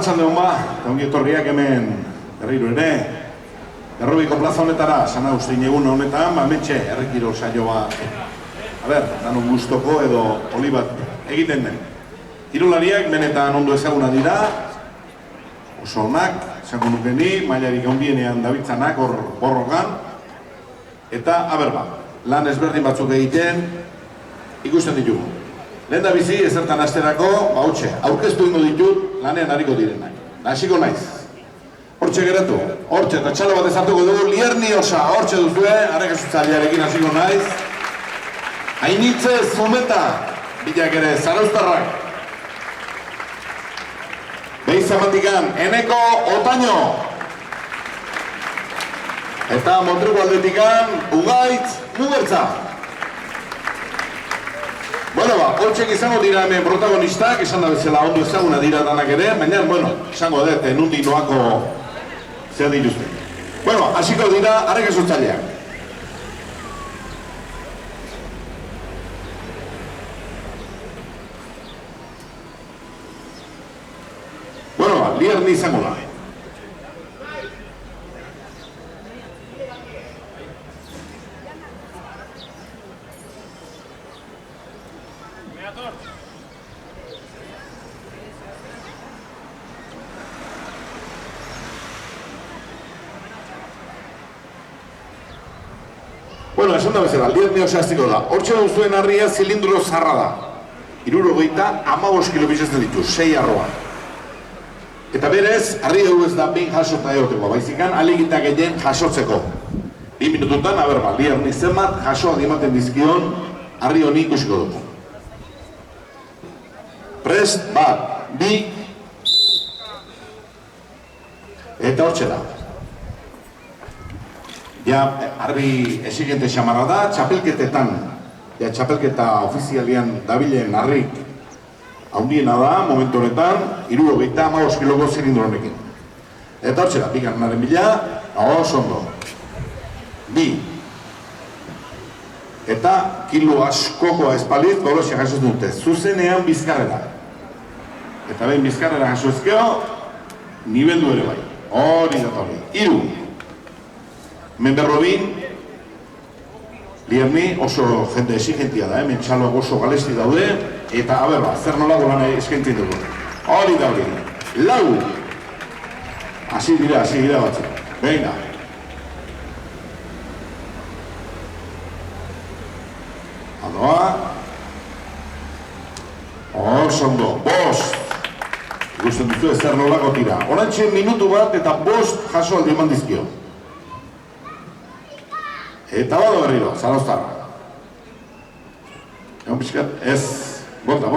Arratsalde on ba, ongi etorriak hemen berriro ere. Errobiko plaza honetara, sana ustein egun honetan, hementxe herrikiro saioa. Danon gustoko edo oli bat egiten den. Kirolariak benetan ondo ezaguna dira, oso onak, esango nuke ni, mailarik handienean dabiltzanak hor borrokan. Eta, lan ezberdin batzuk egiten ikusten ditugu. Lehen da bizi, ezertan asterako, hautxe, aurkeztu ingo ditut lanean hariko direnak. Hasiko naiz. Hortxe geratu, hortxe, eta txalo bat ezartuko dugu, Lierni-Osa, hortxe duzue, arrekesutzailearekin hasiko naiz. Ainitze Zumeta, bilak ere, Zarauztarrak. Beizamatikan, Eneko Otaño. Eta Montruko aldetikan, Ugaitz Mugertza. Hortxek izango dira hemen protagonistak, esan da bezala ondo ezaguna dira danak ere, baina, izango dut, nundi noako zer dituzte. Hasiko dira, arrekesutzaileak. Lierni izango da. Esan da bezala, Lierni-Osa hastiko da. Hortxe duzuen harria zilindro zarra da. 75 kilo bizatzen ditu, 6 arroa. Eta berez, harri dugu ez da behin jasota egoteko, baizikan alegitak egin jasotzeko. 2 minututan, Lierni zenbat jasoak ematen dizkion harri honi ikusiko dugu. Prest, 2, eta hortxe da. Harri esigente xamarra da, txapelketetan, txapelketa ofizialian dabilen harrik haundiena da, momentu honetan, 75 kiloko zilindro honekin. Eta hortxe da, bigarrenaren bila, oso ondo. 2. Eta kilo askokoa espaliz, golosia jasotzen dute, zuzenean bizkarrera. Eta behin bizkarrera jasoezkeo, nibeldu ere bai. Hori da hori. 3. Menberrobin, Lierni oso jende exigentia da, hemen txaloak oso galesti daude, eta zer nolago lan eskaintzen dugu. Hori da hori. 4. Hasi dira batzuk. Venga. Adoa. Oso ondo. 5. Ikusten duzu zer nolago tira. Horantxe minutu bat eta 5 jaso aldi eman dizkio. Eta bado berriro, Zarauztarra. Egon pixkat, ez, bota,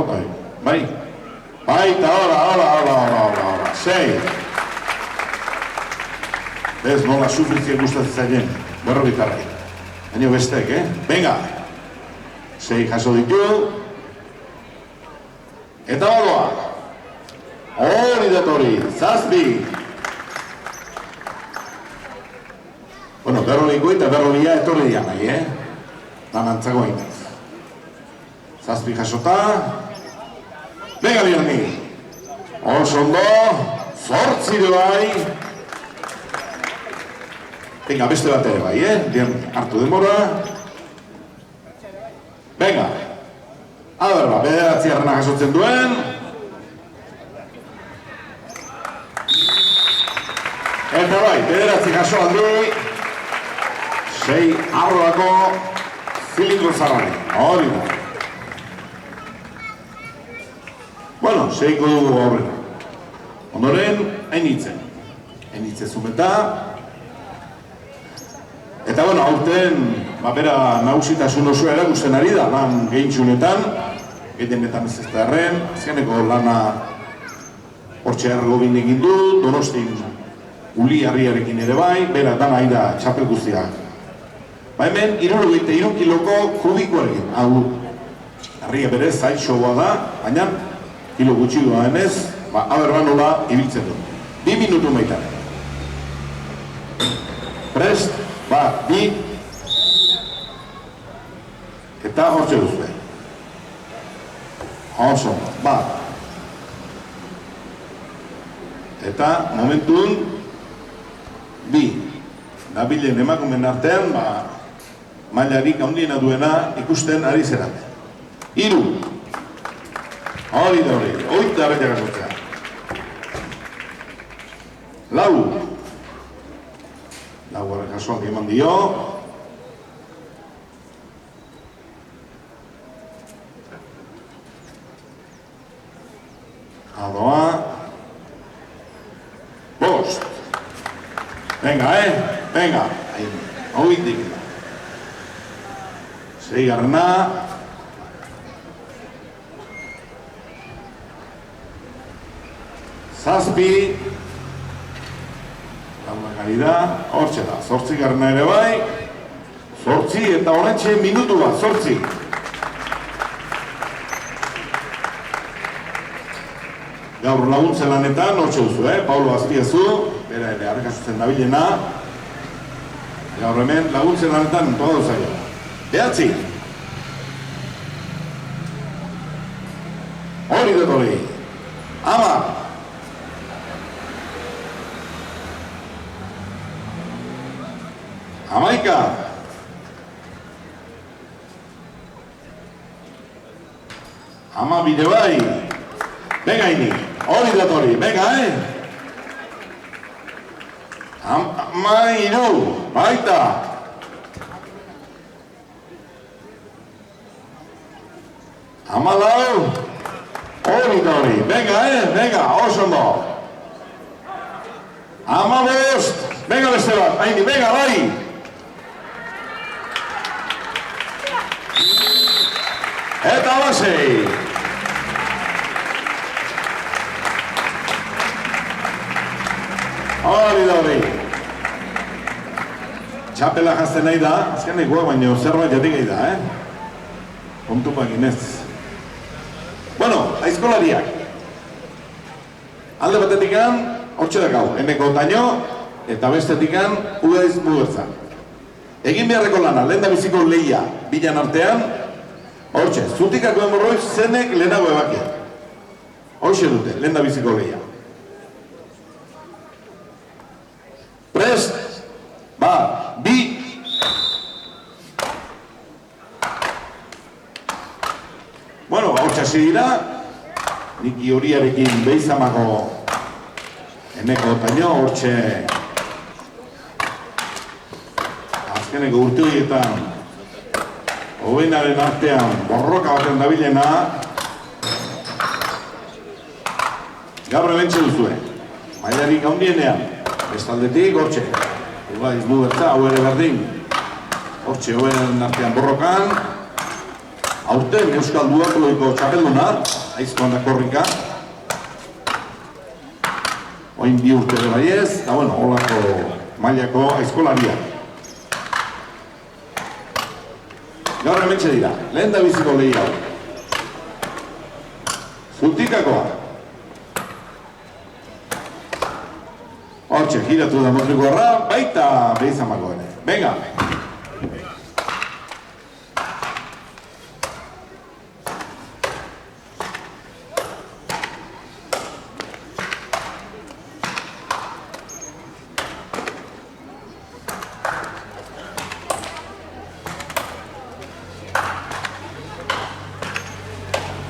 bai. Eta hola. 6. Ez, nola sufrizia gustatzen zaien, berrobitarrai. Haino bestek, Venga. 6 jaso ditu. Eta badoa. Hori datori, 7. Berrobiko eta berrobia etorri dian nahi, Danantzako hainez. 7 jasota. Venga, Lierni. Oso ondo. 8 bai. Venga, beste bat ere bai, Lierni, hartu denbora. Venga. Bederatziarrena jasotzen duen. Eta bai, bederatzi jaso aldi. 6 arroako zilindro zarrari. Hori da. 6ko dugu horrena. Ondoren, Ainitze. Ainitze Zumeta. Eta aurten, bera nagusitasun osoa erakusten ari da, lan gehintxunetan. Gehienetan ez da erren, azkeneko lana hortxe ergobin egin du, Donostin Uli harriarekin ere bai, bera dana aira txapel guztiak. Hemen, 73 kiloko kubikoarekin. Harria berez, zaitxoa da, baina kilo gutxikoa denez, nola ibiltzen du. 2 minutu maitan. Prest, 2. Eta hortxe duzue. Oso, Eta momentun bi nabilen emakumen artean mailarik handiena duena ikusten ari zerat. 3. Hori da hori, oita beteak asotzea. 4. Laugarren kasuan eman dio. Adoa. 5. Venga, venga. Oitik. 6. 7. Launakari da, hortxe da, 8. ere bai, 8 eta horretxe minutu bat, 8. Gaur laguntzen lanetan, hortxe duzu, Paulo Azpiazu, bera ere harrekasutzen dabilena. Gaur hemen laguntzen lanetan, toga duzaio. 9. Hori dut hori. 10. 11. 12 bai. Venga ini, hori dut hori, venga, 13. Baita. 14. Hori dut hori, venga, venga, oso ondo. 15. Venga beste bat, haini, venga, bai. Eta 16. Hori da hori. Txapela jazten nahi da, azkenekoa baina zerbait jatik nahi da, Kontupak inez. Bueno, aizkolariak. Alde batetikan, hortxe dakau, Eneko Otaño, eta bestetikan, Udaiz Mugertzan. Egin beharreko lana, lehen da biziko lehia, bilan artean, hortxe, Zutikako Enborroiz zenek lehenago ebakia. Hortxe dute, lehen da biziko lehia. Prest, bi. Bueno, hortxe hasi dira, Niki horiarekin behizamako Eneko Otaño, hortxe azkeneko urte horietan hobenaren artean borroka baten dabilena. Gaur ebentxe duzue, mailarik handienean, bestaldetik, hortxe, Udaiz Mugertza, hau ere berdin, hortxe hobenaren artean borrokan, aurten Euskal Duatloiko txapelduna, aizkoan da korrika, oin 2 urte ere baiez, eta bueno, holako mailako aizkolaria. Gaur hementxe dira, lehen da biziko lehi hau. Zutikakoa. Hortxe, giratu da motriko erra, baita behizamako ere. Venga!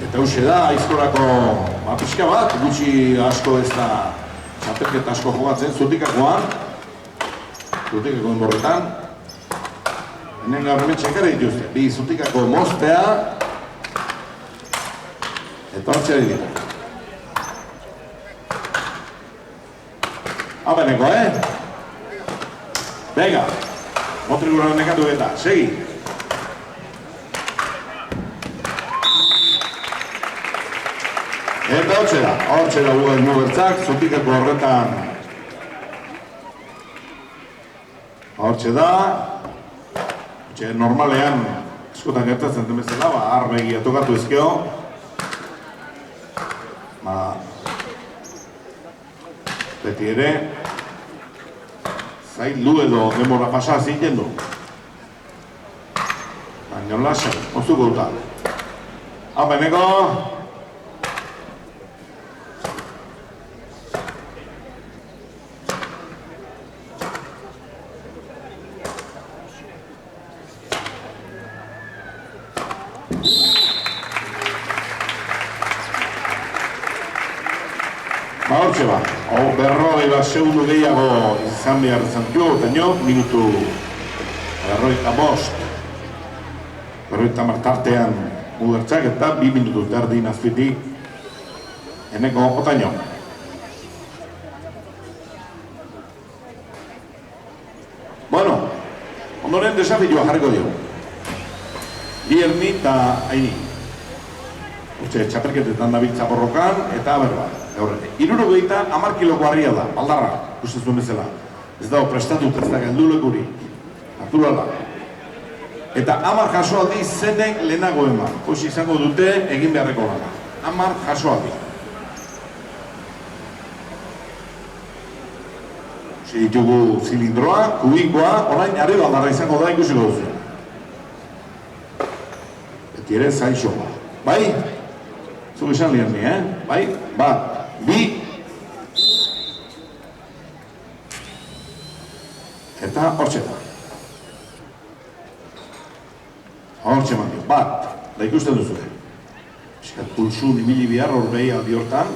Eta hauxe da, aizkorako pixka bat, gutxi asko ez da txapelketa asko jogatzen, Zutikakoan, Zutikako Enborretan. Hemen gaur hemen txekara dituzte, bi Zutikako moztea, eta hortxe dira. Abeneko, Venga, motrikuran nekatu eta, segi. Eta hortxe da Udaiz Mugertzak, Zutikako horretan. Hortxe da, normalean, eskotan gertatzen den bezala, arbegia tokatu ezkeo. Beti ere, zaildu edo denbora pasa ziten du. Baina lasai, ozuko duta. Apeneko! Hortxe ba, berroi bat segundu gehiago izan behar zantzio, eta nio, minutu berroita bost. Berroita martartean mugertzak eta 2 minutu terdi nazpitik eneko otaino. Bueno, ondoren desafioa jarriko dio. Lierni eta Aini. Hortxe, txapelketetan dabiltza borrokan eta berba. 60 kiloko harria da, baldarra, ustezuen bezala. Ez dago prestatut ez da geldulekuri. Naturala. Eta 10 jasoaldi zenek lehenago eman. Hoiz izango dute egin beharreko lana. 10 jasoaldi. Ditugu zilindroa, kubikoa, orain harri baldarra izango da ikusiko duzu. Beti ere zaixo. Bai? Zuk izan Lierni, Bai? Bat. 2 eta hortxe da. Hortxe mandio, bat, da ikusten duzu. Eskat pulsu nimili bihar hor behi aldi hortan.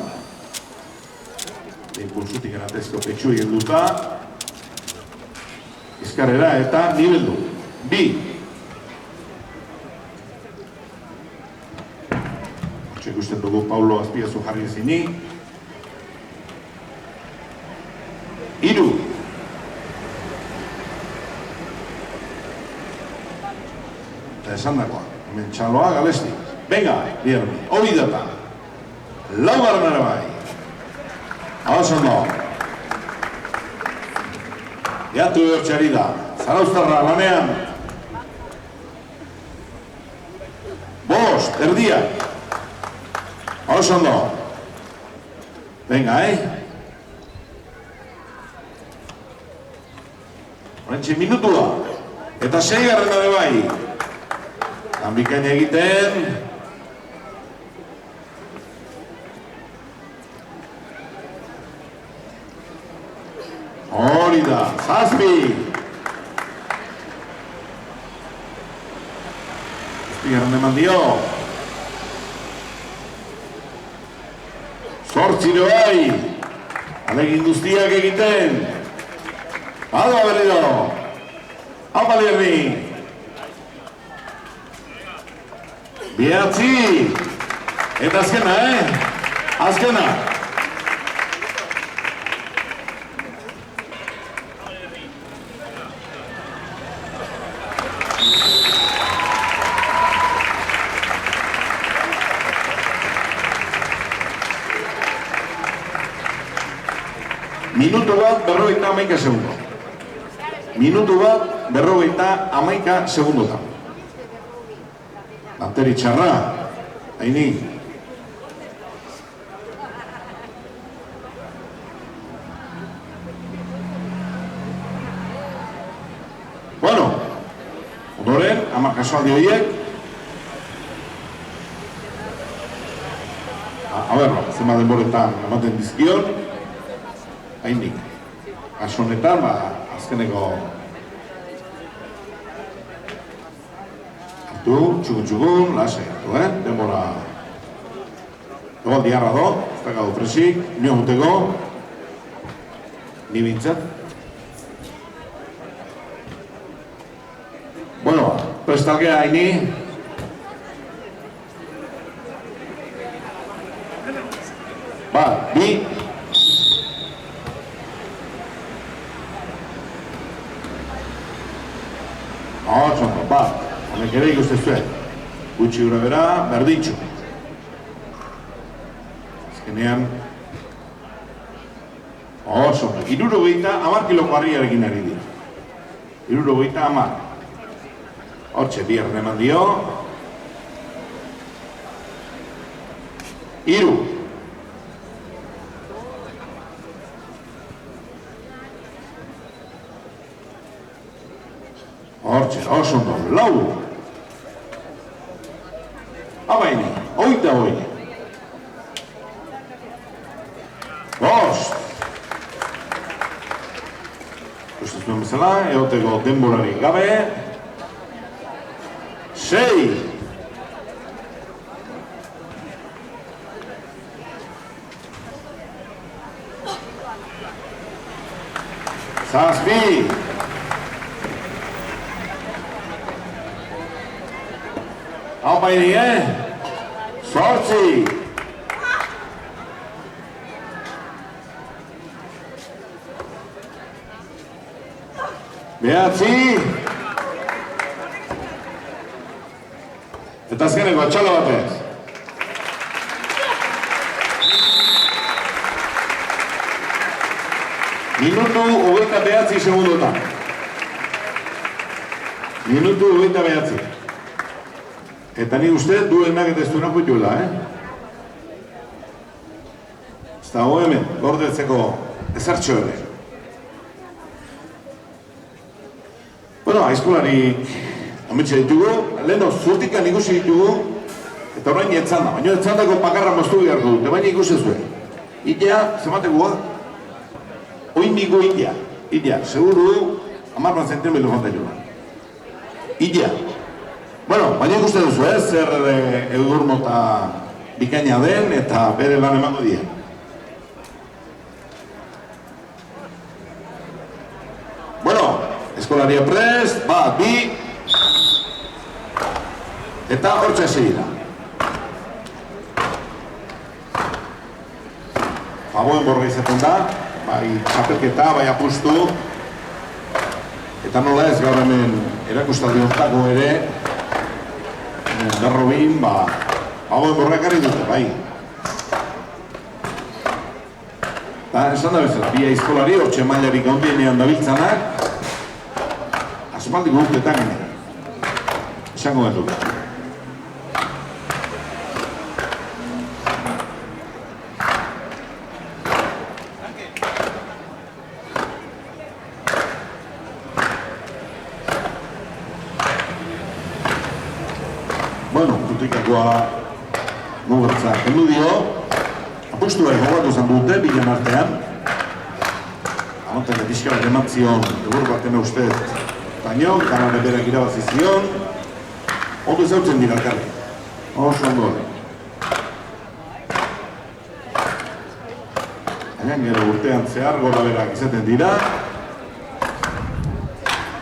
Dein pulsutik eratezko petxu egin duta. Izkarrera eta nibeldu. 2. Hortxe ikusten dugu Paulo Azpiazu jarri ezini. 3. Eta esan dagoa, hemen txaloa galesti. Venga, Lierni, hori data. Laugarren ere bai. Hau zondo. Geatu hortxari da. Zarauztarra lanean. 5, erdiak. Hau zondo. Venga, Horentxe minutua. Eta 6garren ere bai. Lan bikaina egiten. Hori da, 7. 7garren eman dio. 8 bai. Alegin guztiak egiten. Alba berriro. Haupa Lierni. 9. Eta azkena, Azkena. Minutu bat 51 segundo. Minutu bat 51 segundotan. Banteri txarra, Aini. Bueno, ondoren, 10 kasualdi horiek. A ber, zema denboretan ematen dizkion. Aini. Kasu honetan, azkeneko txukun, lasai hartu, denbora egon diarra do, ez da gau presik, nio guteko, ni bintzat. Bueno, prestalgea Aini. Bat, 2. Otsongo, bat. Honek ere ikusten zuen. Gutxi gura bera, berdintxo. Azkenean. Oso, 60 kiloko harriarekin ari dira. 60. Hortxe, Lierni eman dio. 3. Hortxe, oso ondo, 4. Abaini, 8. 5. Ustez duen bezala, egoteko denborari gabe. 6. Zazpi. Hau baini, Zortzi. Behatzi. Eta azkeneko atxalo batez. Minutu 29 segundotan. Minutu 29. Eta ni uste duenak eta ez duenak putuela, Ez dago hemen, gordetzeko ezartxo ere. Bueno, aizkolarik ametxe ditugu, leheno zurtikan ikusi ditugu, eta orain etzanda, baina etzandako pakarra moztu beharko dute, baina ikusi zuen. Itea, zematekoa? Oindiko itea, seguru, 10 zentimetro jonta joan. Itea. Bueno, baina ikuste duzu, zer egur mota bikaina den eta bere lan emango die. Bueno, eskolaria prest, bat, bi, eta hortxe segida. Faboen borga izaten da, bai txapelketa, bai apustu, eta nola ez gaur hemen erakustaldi hortako ere, Berrobin, Faboen borga ekarri dute, bai. Esan da bezala, bi aizkolari, hortxe mailarik ondienean dabiltzanak, aspaldiko urtetan ginen. Esango behar dut. Bueno, kutikakoa mugertza kendu dio. Apustua jogatu zan dute, bilen artean. Anoten edizka bat ematzion, egur baten ustez baino, kanare berak irabazi zion. Ondo zautzen dira elkarri. Oso ondo hori. Hain gero urtean zehar, gora berak izaten dira.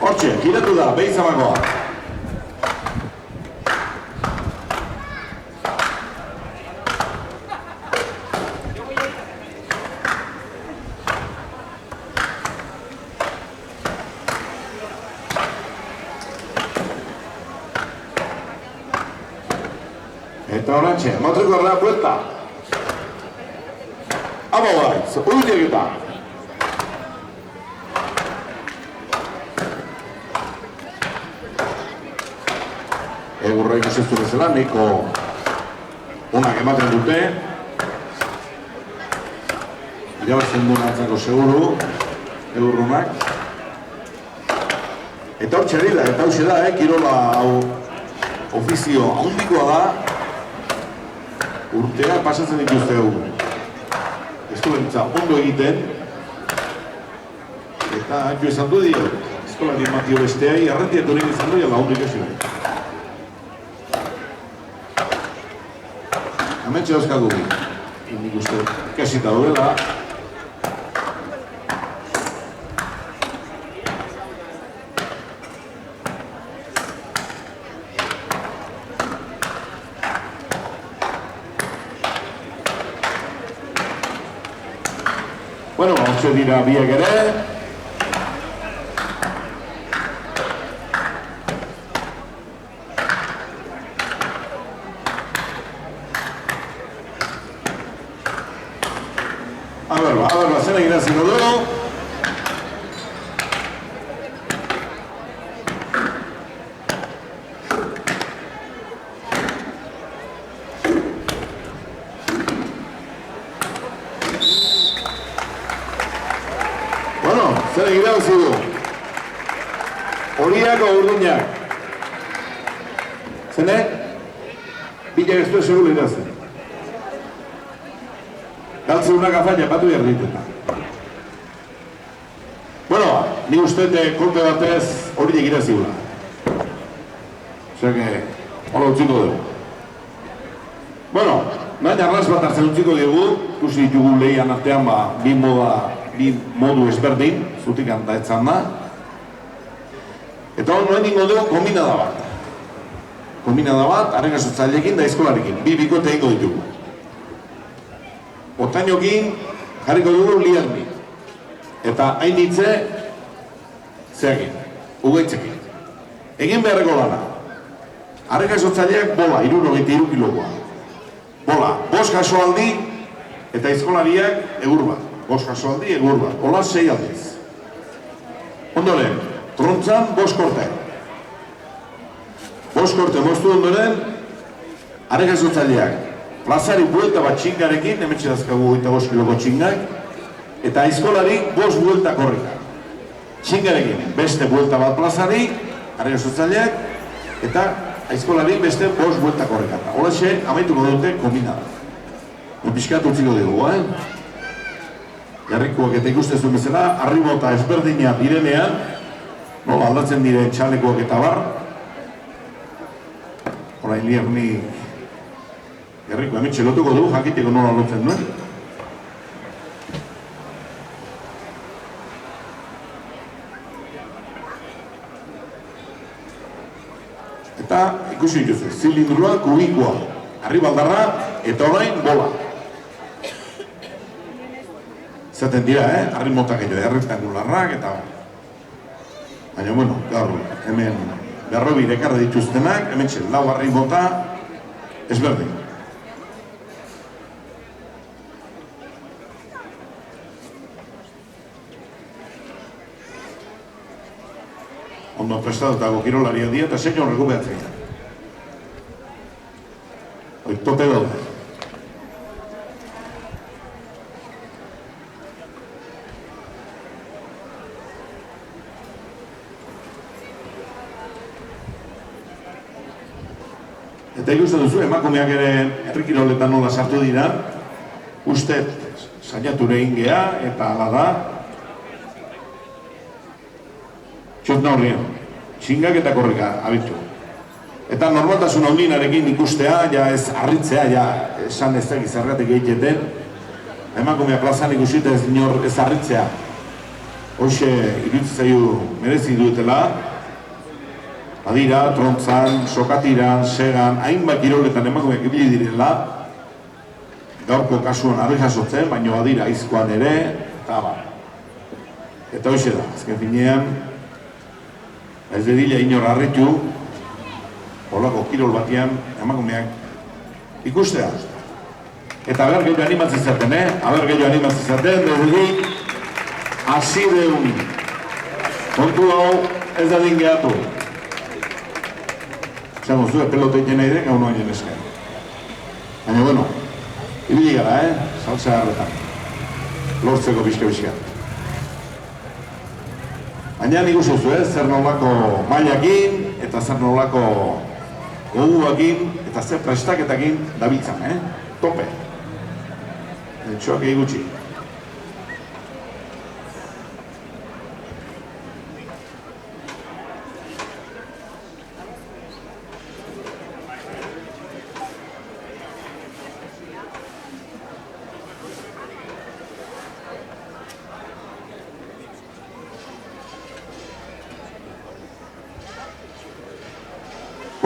Hortxe, giratu da, behizamakoa. Eta horantxe, matriko erra buelta. Aba bai, uitek eta. Egurra ikusestu bezala, nahiko onak ematen dute. Irabazen duen atzako seguru, egurrunak. Eta hor txerri da, eta hau da, kirola hau ofizio handikoa da. Urtea pasatzen dituzte egun. Eskolantza ondo egiten. Eta jo esan du dio, eskolari ematio besteai, arrentiatu nik izan du, jala ondo ikasi nahi. Hementxe dauzkagu bi. Nik uste ikasita duela. Bueno, hortxe dira biak ere. A ver, zen egin aziko du. Zer egira duzu. Horiak o urduñak. Zene? Bilak ez du segulu irazten. Galtze unak afaila batu behar diteta. Bueno, ni ustete kolpe batez horiek irazigula. Osea que, hola utziko dugu. Bueno, nahi arras bat hartzen utziko dugu, ikusi ditugu lehian artean bi moda bi modu ezberdin, zutik handaetzan da. Eta hor noen ingo dugu kombinada bat. Kombinada bat, arrekasotzaileekin da eskolarekin, bi bikote ingo ditugu. Otainokin jarriko dugu liarni. Eta hainitze, zeakin, ugaitzekin. Egin beharreko lana. Arrekasotzaileak bola, 63 kilokoa. Bola, 5 jasoaldi eta eskolariak egur bat. 5 jasoaldi, egur bat. Hola, 6 aldiz. Ondoren, trontzan 5 korte. 5 korte moztu ondoren, arrekasotzaileak plazari buelta bat txingarekin, hemetxe dazkagu 5 kiloko txingak, eta aizkolarik 5 buelta korrika. Txingarekin, beste buelta bat plazari, arrekasotzaileak, eta aizkolarik beste 5 buelta korrika. Holaxe, amaituko dute kombinada. Piskat utziko dugu, Jarrikoak eta ikustezun bezala, arribota ezberdina direnean, aldatzen diren txalekoak eta bar, orain liarni Jarriko hemen txelotuko du, jakiteko nola lotzen duen. Eta ikusi dituzu, zilindrua, kubikoa, arribaldarra eta orain bola. Zaten dira, arri motak edo, errektangularrak eta... Baina, bueno, gaur, hemen berrobi dekarra dituztenak, hemen txel, lau arri mota, ezberdin. Ondo prestatutako kirolaria dia eta zein horreko behatzea. Hoi, tope daude. Eta ikusten duzu, emakumeak ere herrikiroletan nola sartu dira, uste saiature ingea eta ala da, txotna horrean, txingak eta korrika abitu. Eta normaltasun handinarekin ikustea, ja ez harritzea, ja esan ez dakiz zergatik egiteten, emakumea plazan ikusita ez inor ez harritzea. Hoxe iruditzaiu merezi duetela, badira, trontzan, sokatiran, segan, hainbat kiroletan emakumeak ibili direla, gaurko kasuan harri jasotzen, baina badira aizkoan ere, eta ba. Eta hoxe da, azken finean, ez dedila inor harritu, holako kirol batian emakumeak ikustea. Eta aber gehiago animatzen zaten, aber gehiago animatzen zaten, dugudik, hasi deun. Kontu hau ez da dingeatu. Zango zu, pelota iten nahi den, gau noa jen esken. Baina, bueno, ibili gara, saltza harretan. Lortzeko bizka-bizka. Baina nik uste zu, zer nolako mailakin, eta zer nolako goguakin, eta zer prestaketakin dabiltzan, Tope. Txoak egin gutxi.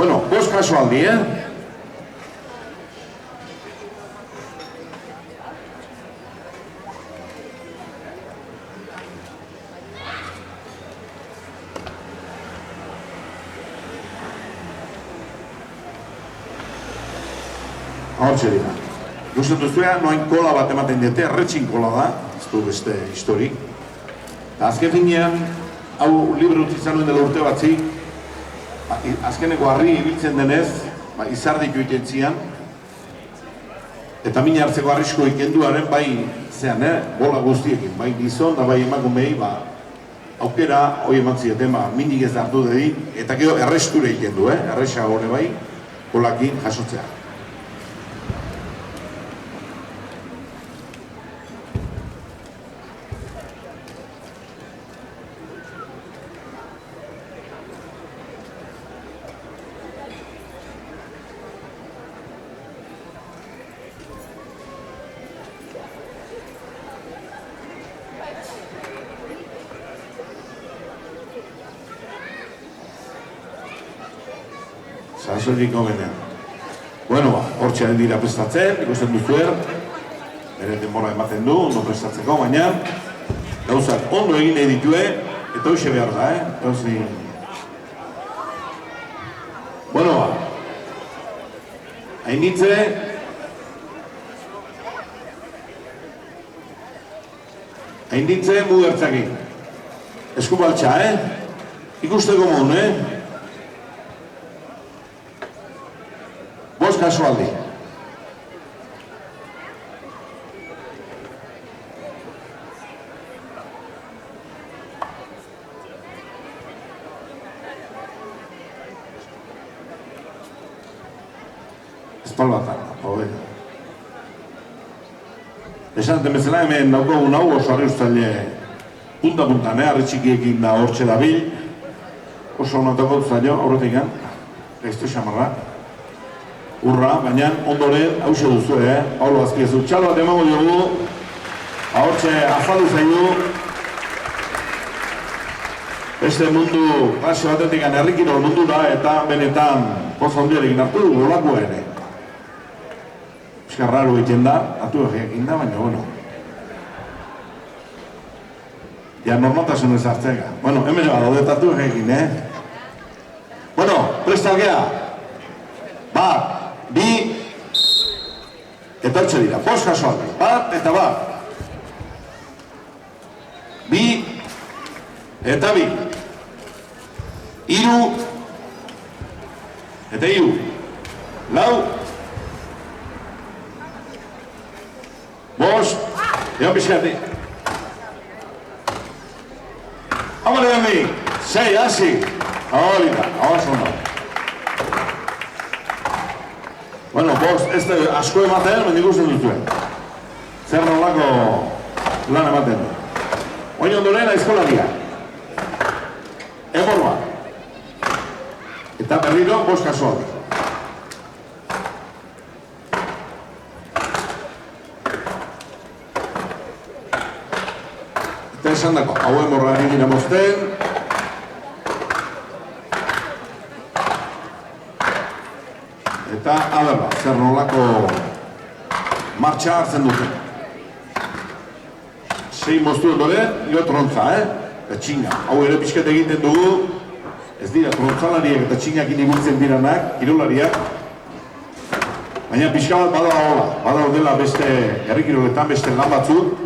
Bueno, 5 kasualdi, Hortxe dira. Gusten duzua, noain kola bat ematen dute, erretxin kola da, ez du beste historik. Eta azken finean, hau libre utzizan nuen dela urte batzi, azkeneko harri ibiltzen denez, izardik joiten zian, eta mina hartzeko arrisko ikenduaren bai zean, bola guztiekin, bai gizon da bai emakumei, aukera hoi eman zieten, minik ez hartu dedi, eta gero erresture ikendu, erresa hori bai, bolakin jasotzea. Asorik gobenean. Bueno, hortxe ari dira prestatzen, ikusten duzuen. Bere denbora ematen du, ondo prestatzeko, baina gauzak ondo egin nahi ditue, eta hoxe behar da, Bueno, hainitze, mugertzakin. Eskubaltza, ikusteko mon, Bost kasualdi. Espalbatan, hobe. Esan temezela hemen daukogun hau oso arreuztaile punta-puntan, arre txikiekin da hortxe dabil. Oso notako zailo, horretik gan, gaizto xamarra. Urra, baina ondoren hause duzu, Paulo Azpiezu. Txalo bat emango diogu, hortxe azaldu zaidu. Beste mundu klase batetik herrikiro mundura eta benetan poz handiarekin hartu dugu olakoa ere. Eskarraro egiten da, atu egin da, baina, bueno. Ja, normaltasun ez hartzega. Bueno, hemen daude tatu egin, Bueno, prestalgea. Bat, bi, eta hortxe dira, bost kasualdi. Bat, eta bat. Bi, eta bi. Hiru, eta hiru. Lau, bost, egon pixkati. Hamare dami, sei, hasi. Hori da, oso ondo. Bueno, bost, ez da asko ematen, baina ikusten duzuen. Zer nolako lan ematen du. Oin ondoren aizkolaria. Eborba. Eta berriro, bost kasualdi. Eta esan dako, hau emorra egin mozten. Eta, aberba, zer nolako martxa hartzen dute. Sei moztu ondoren, jo trontza, Eta txinga. Hau ere pixket egiten dugu, ez dira trontzalariak eta txingakin ibiltzen diranak, kirolariak. Baina pixka bat bada dela beste herrikiroletan beste lan batzuk,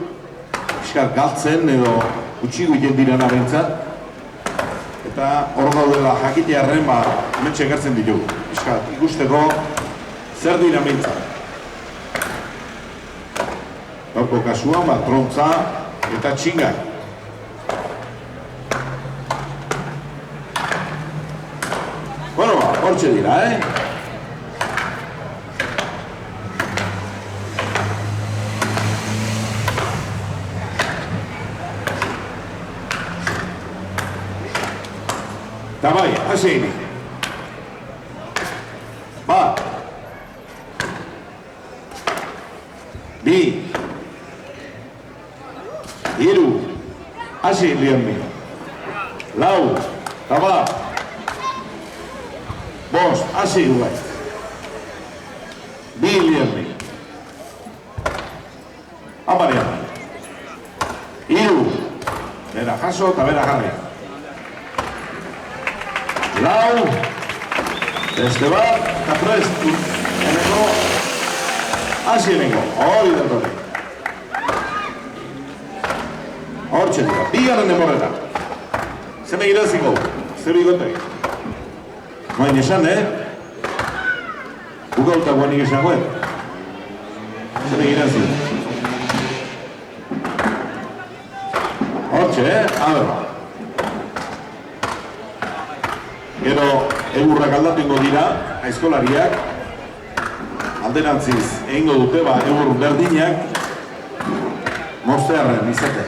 pixka galtzen edo utxigu egiten dirana bentsat. Eta hor daudela jakitearren hementxe egertzen ditugu. Piskat, ikusteko zer dira bentsat. Gaurko kasuan, trontza eta txingak. Bueno, hortxe dira, Eta bai, hasi egin. Bat. Bi. Hiru. Hasi egin lian mi. Lau. Eta bat. Bost. Hasi egin bai. Bi lian mi. Amarian. Hiru. Bera jaso eta bera jarri. Lau, beste bat, eta prest, eneko, hasi eneko, hori dut. Hortxe dira, bigarren denborreta. Zeme giraziko, zer bigotek. Noain esan, Bukauta guanik esangoen. Zeme giraziko. Hortxe, aberra. Gero, egurrak aldatuko dira, aizkolariak, alderantziz egingo dute, egur berdinak, moztearren izate.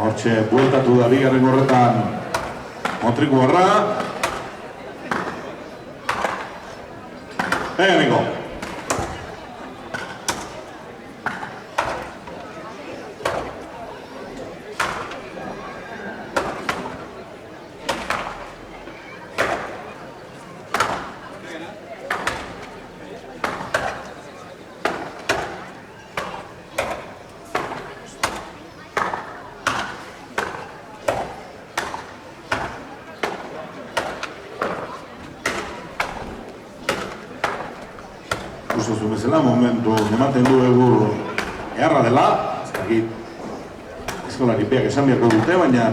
Hortxe, bueltatu da bigarren horretan motriko barra. Egeneko. zozu bezala, momentu ematen du egur eharra dela, ez dakit eskolari peak esan beharko dute, baina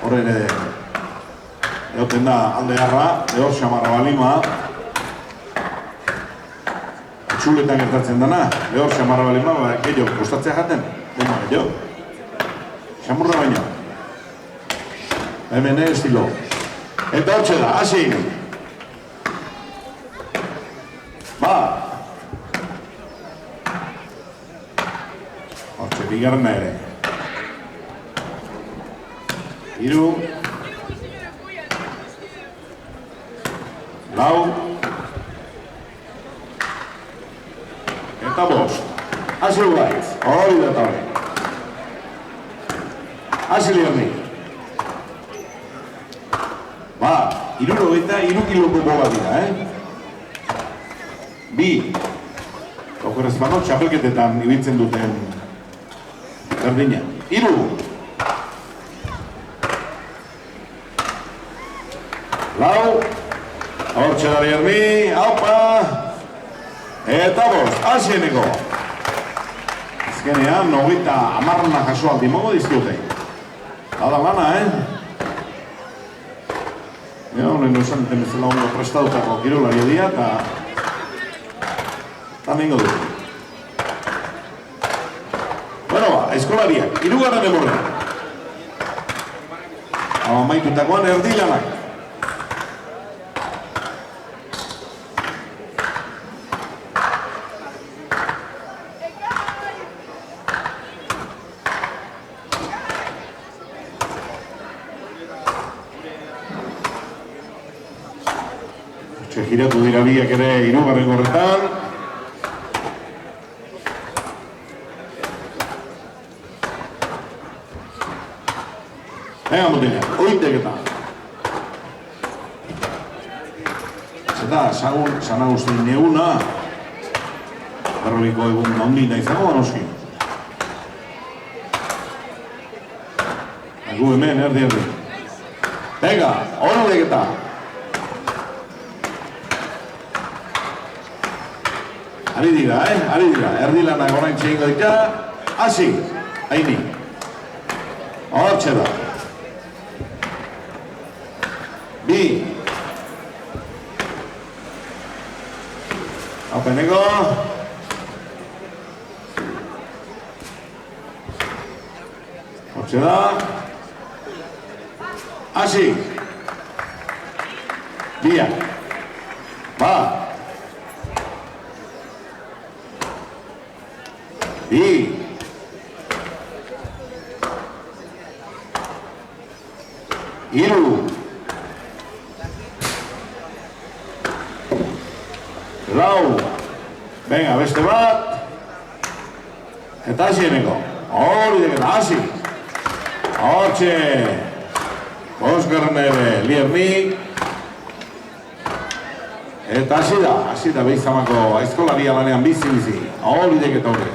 horre ere egoten da alde eharra, lehor xamarra balima, txuletan gertatzen dana, lehor xamarra balima, gehiago, kostatzea jaten, dema gehiago, xamurra baino, hemen estilo, eta hortxe da, hasi! Hortxe, bigarrena ere. Hiru. Lau. Eta bost. Hasi guaiz. Hori da tabe. Hasi liarni. Ba, 63 kiloko bola dira, Bi. Okorrez bano, txapelketetan ibiltzen duten berdina. Hiru. Lau. Hortxe da liarni. Haupa. Eta bost. Hasieneko. Azkenean, 30 jaso aldimogo dizkiote. Hada lana, Ja, honen esan bezala ondo prestadutako kirolari edia, eta ningo dut. Bueno, eskolariak, hirugarren demorra. Amaitutakoan erdilanak. Giratu dira biak ere hirugarren horretan. Venga, mutila, ointek eta. Zeta, San Agustin eguna. Berrobiko egun ondina izango, noski. Gu hemen, erdi. Venga, ointek eta. Ari dira, erdilanak orain txegingo dira, hasi, haini. Hortxe da. Bi. Haupeneko. Hortxe da. Hasi. Biak. Ba. Bi. Hiru. Lau. Venga, beste bat. Eta hasieneko. Hori deketa, hasi. Hortxe. Bosgarren ere, Liernik. Eta hasi da Beizamako aizkolaria lanean bizi. Hori deketa hori.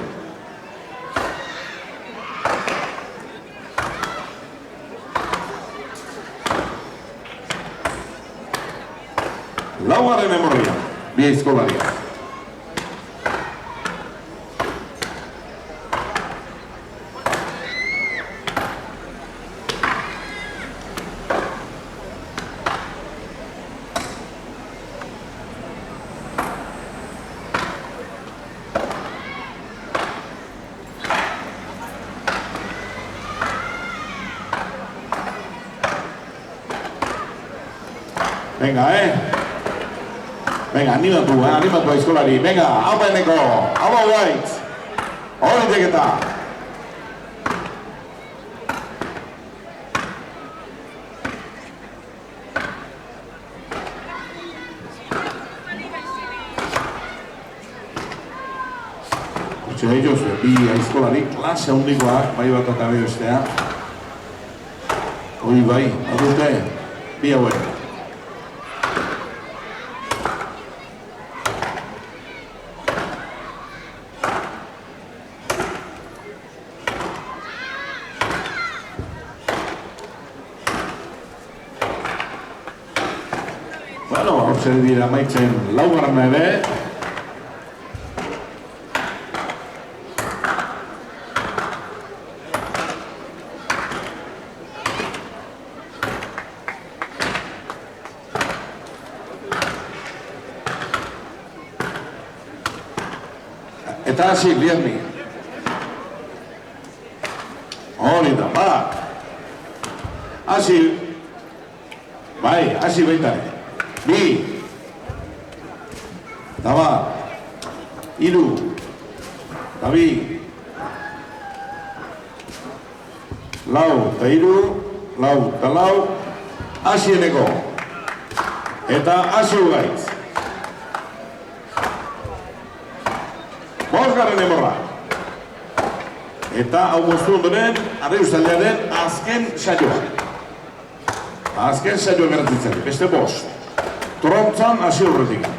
Laugarren emorria, bi aizkolaria. Venga, Venga, animatu aizkolari. Venga, haupa eneko, haupa gaitz. Hori teketa. Hortxe da itxozu, bi aizkolari klase handikoak, bai bat eta bai bestea. Hoi bai, adute, bi hauek. Bueno, hortxe dira maitzen laugarren ere. Eta hasi, Lierni. Hori da, bat. Hasi. Bai, hasi baita. Bi. Eta bat. Hiru. Eta bi. Lau eta hiru. Lau eta lau. Hasi eneko. Eta hasi ugaitz. Bosgarren emorra. Eta hau moztu ondoren, Arreuztaldearen azken saioa. Azken saioa geratitzen, beste bost. Trontzan hasi horretik.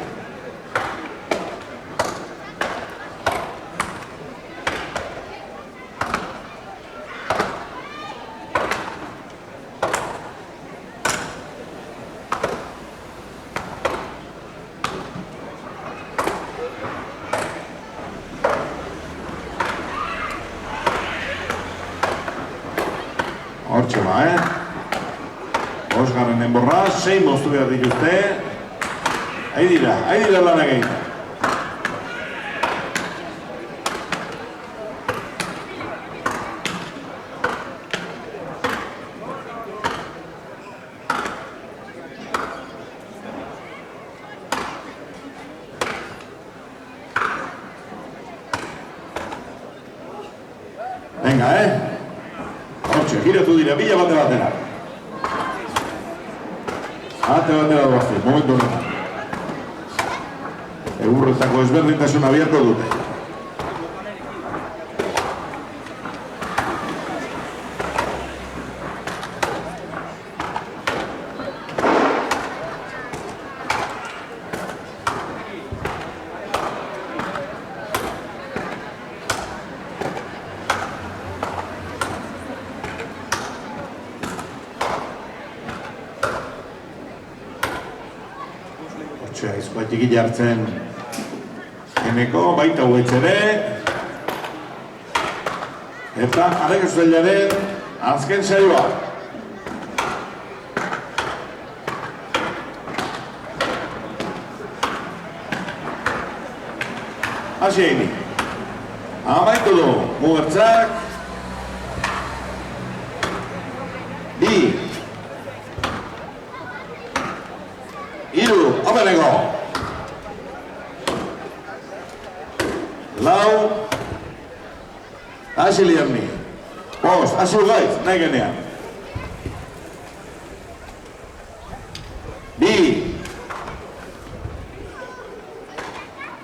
Hortxe ba, Bosgarren enborra, 6 moztu behar dituzte. Hain dira lanak egiten. Venga, giratu dira, bila batera. Batera duazte, momentu honetan. Egurretako ezberdintasuna biharko dute. Aizkoatik jartzen eneko, baita huetz ere. Eta Arreuztaldearen azken saioa. Hasi egin. Amaitu du, Mugertzak. Bi. Hiru, openeko. Lau. Hasi Lierni. Bost, hasi ugaiz, nahi genean. Bi.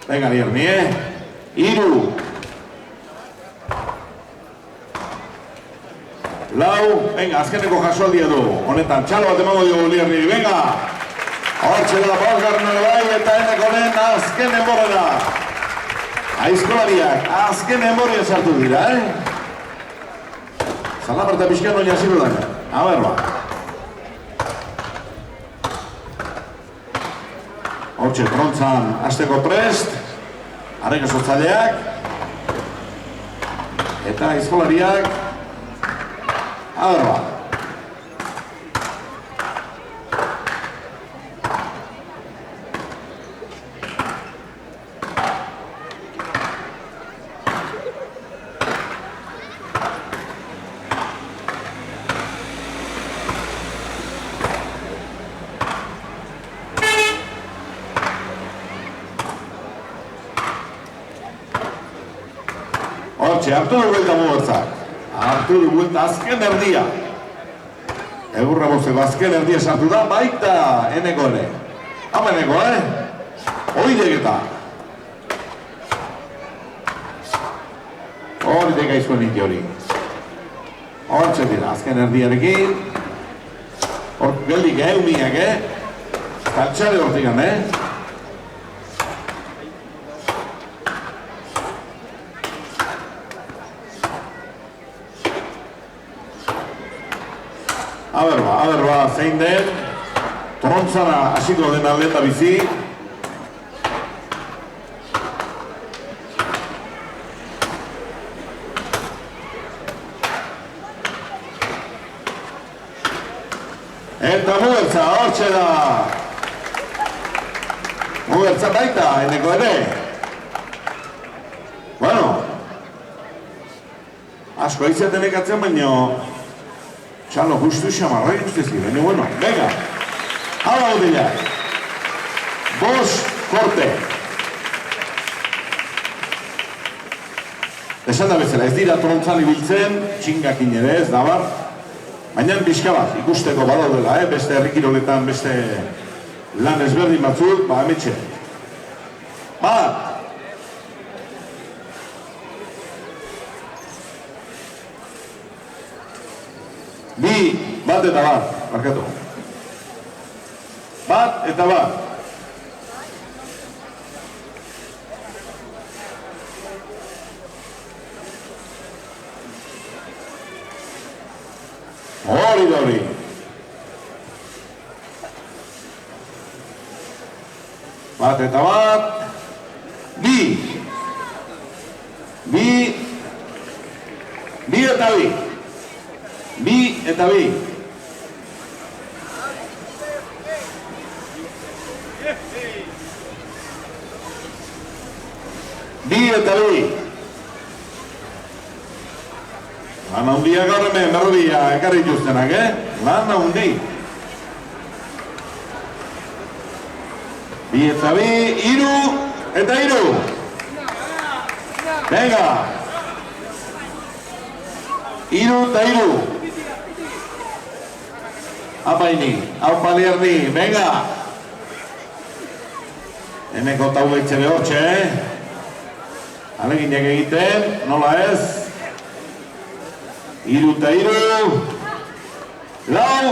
Venga Lierni, Hiru. Lau. Venga, azkeneko jasoaldia du. Honetan, txalo bat emango dugu Lierni. Venga. Hortxe da, Bosgarren bai, eta enekonen azken enborrera. Aizkolariak, azken enborrean sartu dira, Zalaparta pixkan noin hasiru dago. A ber, ba. Hortxe, trontzan, hasteko prest. Arreuztaldeak. Eta aizkolariak. A ber, ba. Hortxe, hartu du buelta Mugertzak. Hartu du buelta azken erdia. Egurra bozeko azken erdia sartu da, baita eneko ere. Hama eneko, Oidek eta. Hori deka izkoen iti hori. Hortxe dira, azken erdiarekin. Hor geldik, umiak, Kaltxare hortikan, Aberba, zein den, trontzara hasiko den atleta bizi. Eta Mugertza, hortxe da. Mugertza baita, eneko ere. Asko aizaten ekatzen, baina txalo justu xamarra ikustezik, baina bueno, venga, hala botella. Bos korte. Esan da bezala, ez dira trontzan ibiltzen, txingakin ere ez, dabar. Baina pixka bat, ikusteko badaudela, beste herrikiroletan, beste lan ezberdin batzuk, ametxe. Bat! Bi, bat eta bat, markatu. Bat eta bat. Hori da hori. Bat eta bat. Bi. Bi. Bi eta bi. Bi eta bi. Bi eta bi. Lan handia gaur hemen berrobia ekarri dituztenak, Lan handi. Bi eta bi, hiru eta hiru. Venga. Hiru eta hiru. Apaini, aupalierni, venga. Eneko tau behitze behortxe, Aleginak egiten, nola ez? Hiru eta hiru. Lau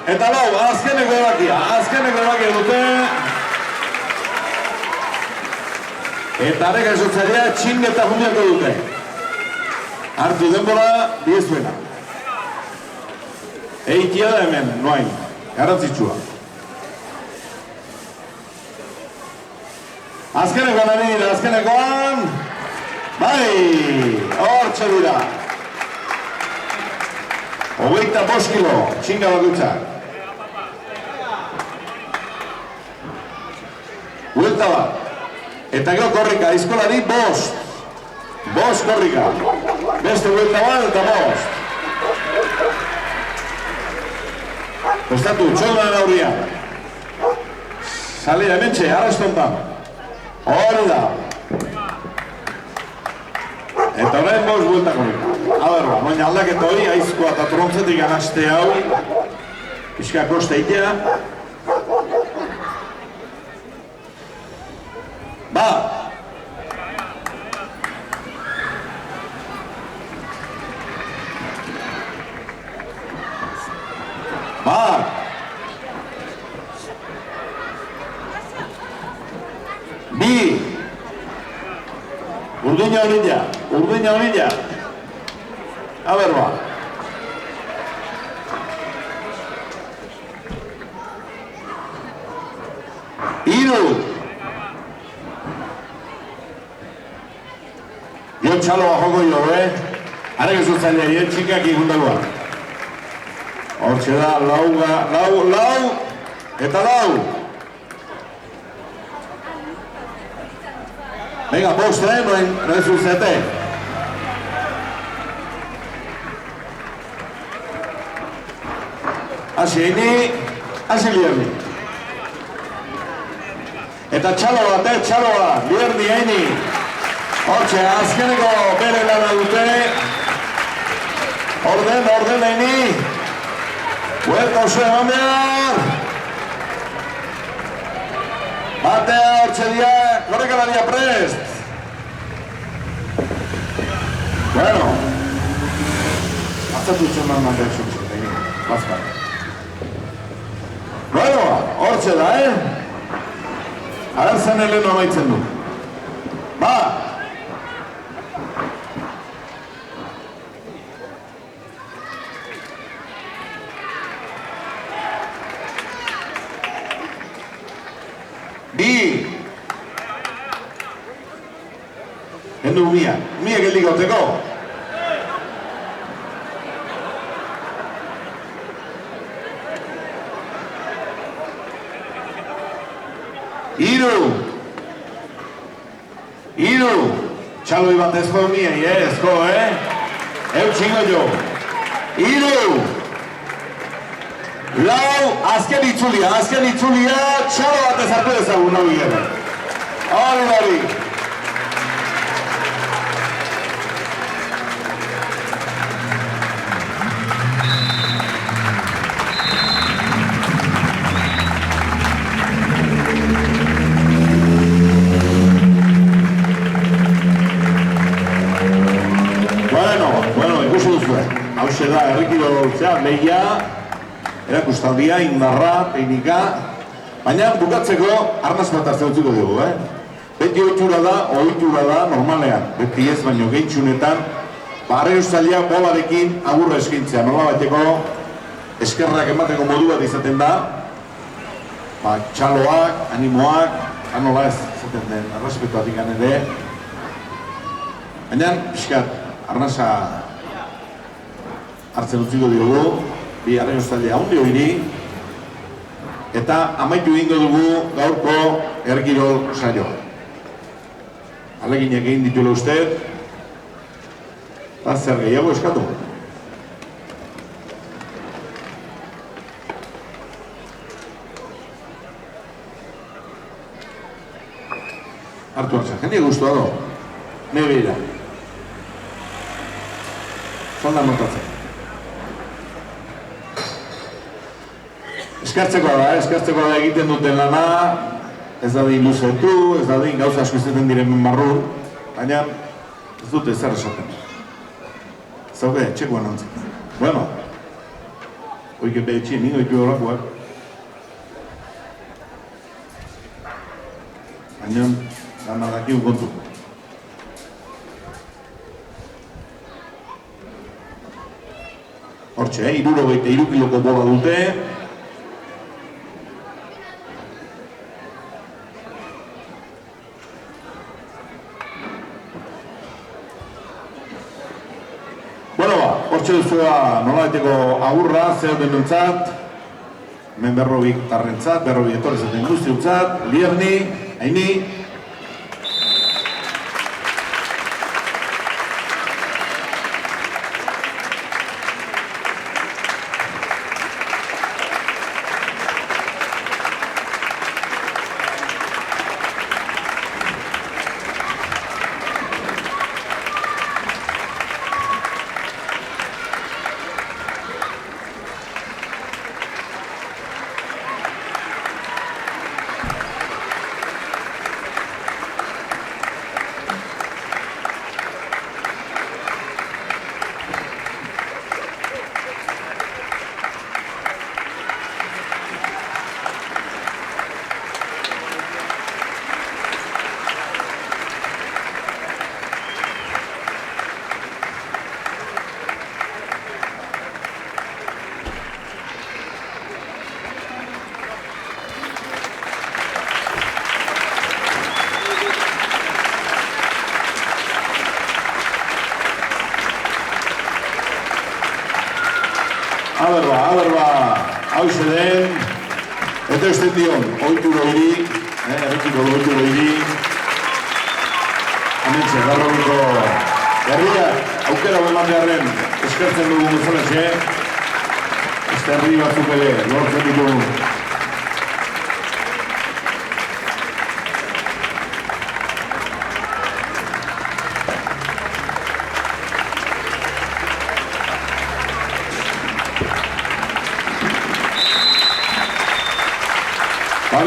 eta lau, azkeneko erabakia dute. Eta areka esotzailea txingeta jundiako dute. Hartu denbora, diezuena. Eitia da hemen, noain, garantzitsua. Azkenekoan ari dira, azkenekoan. Bai, hortxe dira. 25 kilo, txinga bakutzak. Huelta bat. Eta gero korrika, aizkolari bost. Bost korrika. Beste huelta bat eta bost. Prestatu, txolman aurrian. Salida, hementxe, arrastontan. Hori da. Eta horrein bost huelta korrika. Aberba, baina aldaketa hori, aizkoa eta trontzetik anaste hau. Pixka kosta itea. Ba! Ba! Bi! Urduina horilla. A ver, va. Hiru. Jo txaloa joko jo, Arek ezutzaileari, txikak ikundagoa. Hortxe da, lau, eta lau. Venga, bost, noen rezuzete. Hasi egini, hasi lierni. Eta txaloa, lierni egini. Hortxe, azkeneko bere lana dute. Orden egini. Huerta oso eman behar. Batea hortxe dia, korrekalaria prest. Bueno. Azatu txeman mandeak zutxet egin, bazkar. Bueno, hortxe da, Agertzen heleno amaitzen du. Ba! Bi! Hendu umia geldik gauteko. Hiru! Txaloi bat ezko miei, ezko, Eutxingo jo. 3, 4, azken itzulia, txalo bat ezartu ezagun hori gara. Hori. Bueno, ikusi duzue. Hauxe da, herrikiro lehia, erakustaldia, indarra, teknika, baina bukatzeko arnaz bat hartzen utziko dugu, Beti ohitura da normalean, beti ez baino gehitxunetan, Arraio Uztailea bolarekin agurra eskintzea, nola bateko eskerrak emateko modu bat izaten da, txaloak, animoak, nola ez izaten den, errespetuatik ere, baina, pixkat, arnaza hartzen utziko diogu, bi Arraio Uztailea handi hori, eta amaitu egingo dugu gaurko herrikirol saioa. Aleginak egin dituela uste, eta zer gehiago eskatu. Hartu hartzen, jende guztua do, ne behira. Zonda montatzen. Eskartzeko da egiten duten lana, ez da din luzetu, ez da din gauza asko izaten diren barrun, baina ez dute zer esaten. Zaude, txekoan antzak. Bueno, oike behetxien, nino iku horakoak. Baina, gana dakiun kontu. Hortxe, 63 kiloko bola dute. Hortxe duzua nolaiteko agurra, zehoten nuntzat, hemen Berrobik tarrentzat, Berrobi etorrezaten guztiuntzat, Lierni, Aini. Hau den, eta eusten dion, ohitura hori, herrikiko ohitura hori, hementxe, Berrobiko herriak, aukera eman beharren eskertzen dugu bezalaxe, beste herri batzuk ere, lortzen ditugu.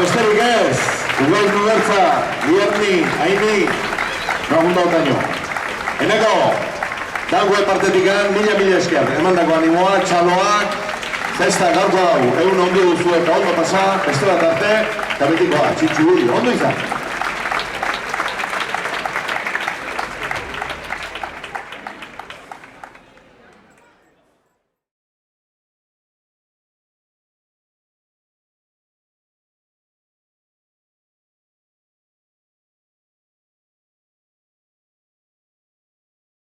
Besterik ez, Ugauz Nubertza, Lierni, Aini, nagunda otaino. Eneko, dagoen partetikan, mila esker, emandako animoak, txaloak, zesta gaurko dago, egun ondo duzu eta ondo pasa, beste bat arte, eta betikoa, txitxuguri, ondo izan.